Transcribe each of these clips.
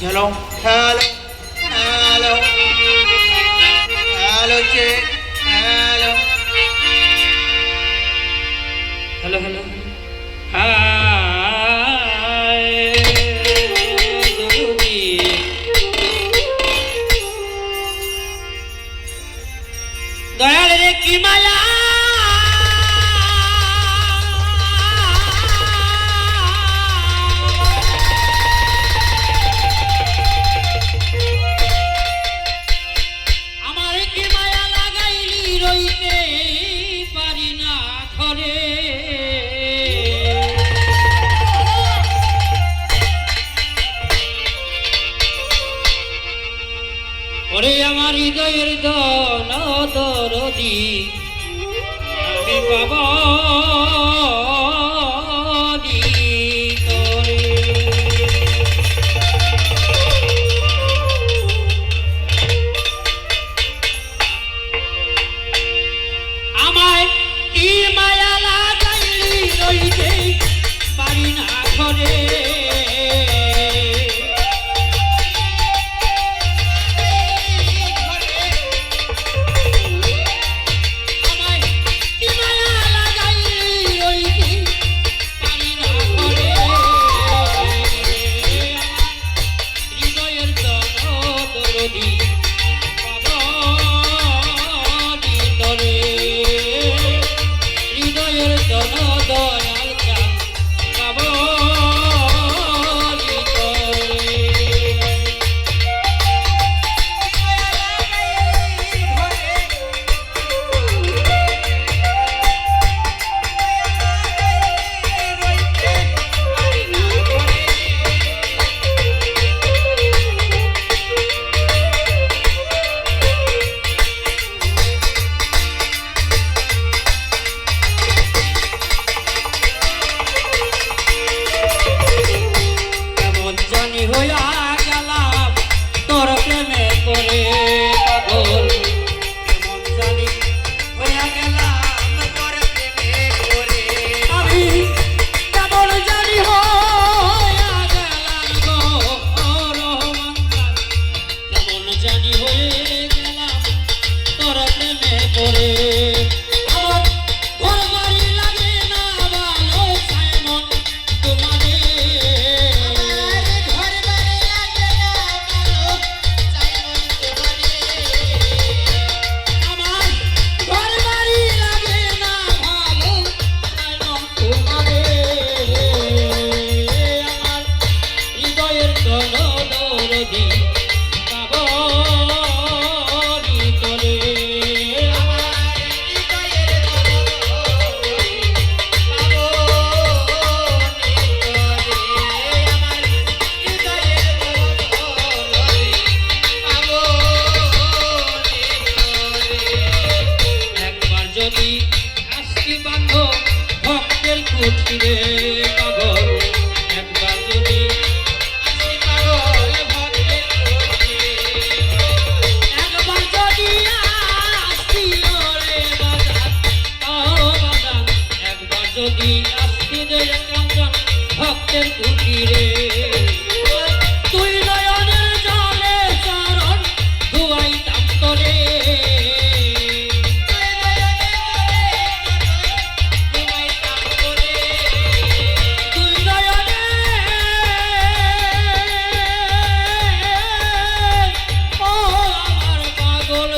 খেলো খেলো খেলো খেলো চে খেলো হ্যালো হ্যালো হায় গুরুজি দয়াল রে কি মায়া আমার কি মায়া লাগাইলি রইতে পারি না ঘরে ওরে আমার হৃদয়ের ধন দরদি আমি বাবা আমায় কি মায়া লাগাইলি রইতে পারি না ঘরে ভক্তের কুটিরে তুই নয়নের জলে চরণ ধুয়াইতাম তোরে তুই নয়নে ও আমার পাগল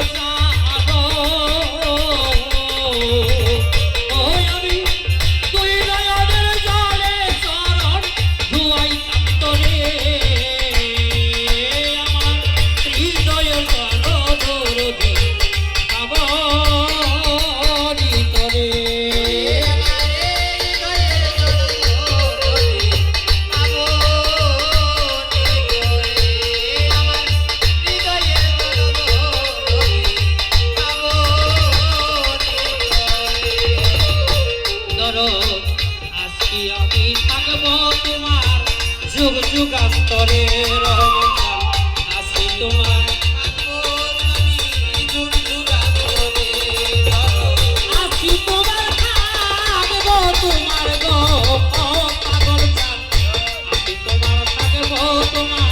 যুগ যুগান্তরে রহমান আসি তোমার যুগ যুগান্তরে আসি তোমার থাকবো তোমার গো পাগল চান আসি তোমার থাকবো তোমার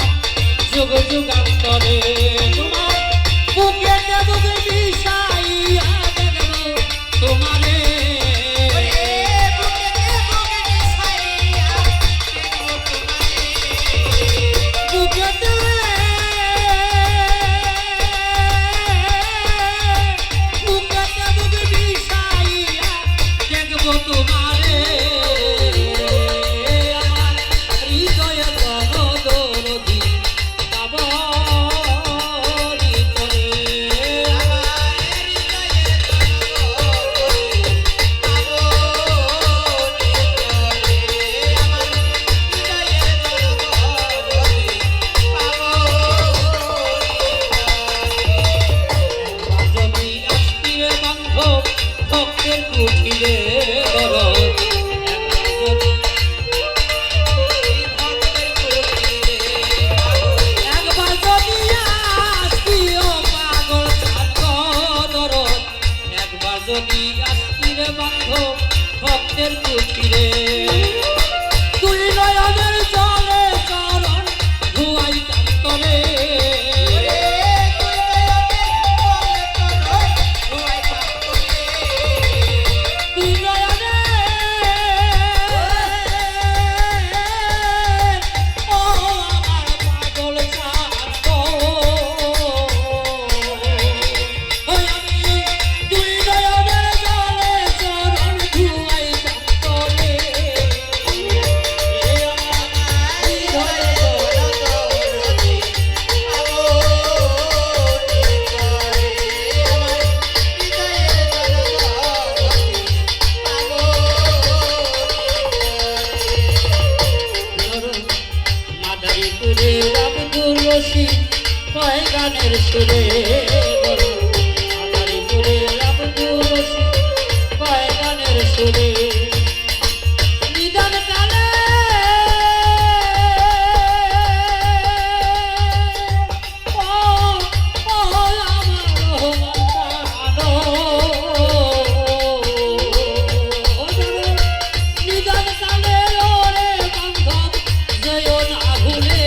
ভক্তের কুটিরে তুই নয়নের জলে চরণ ধুয়াই কান্তরে তুই নয়নে ও আমার পাগল চাঁদ ওই আমি তুই নয়নের জলে চরণ ধুয়াই কান্তরে এ আমার হৃদয়ে মাদারীপুরে আব্দুর রশিদ কয় গানের সুরে বলো মাদারীপুরে আব্দুর রশিদ কয় গানের সুরে নিদান কালে ও ও আমার রহমান নিদান কালে ওরে বান্ধব যেও না ভুলে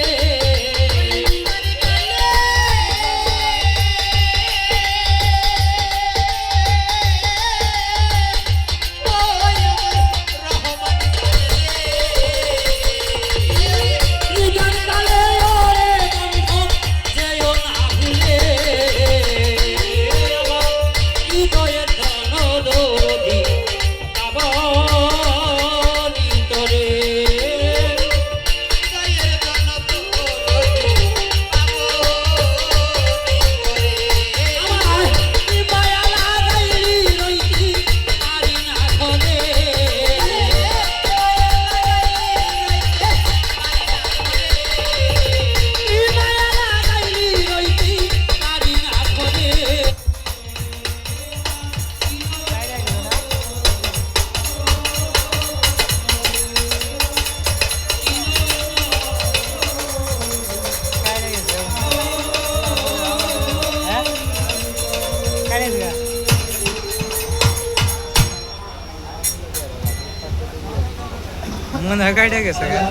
নিদান কালে ওরে বান্ধব যেও না ভুলে আমার হৃদয়ের ধন দৌরধি পাবনি তরে আমার মায়া লাগাইলি রইতি পারি না ঘরে মায়া লাগাইলি রইতি পারি না ঘরে মনে হয় কাইটা গেছে গা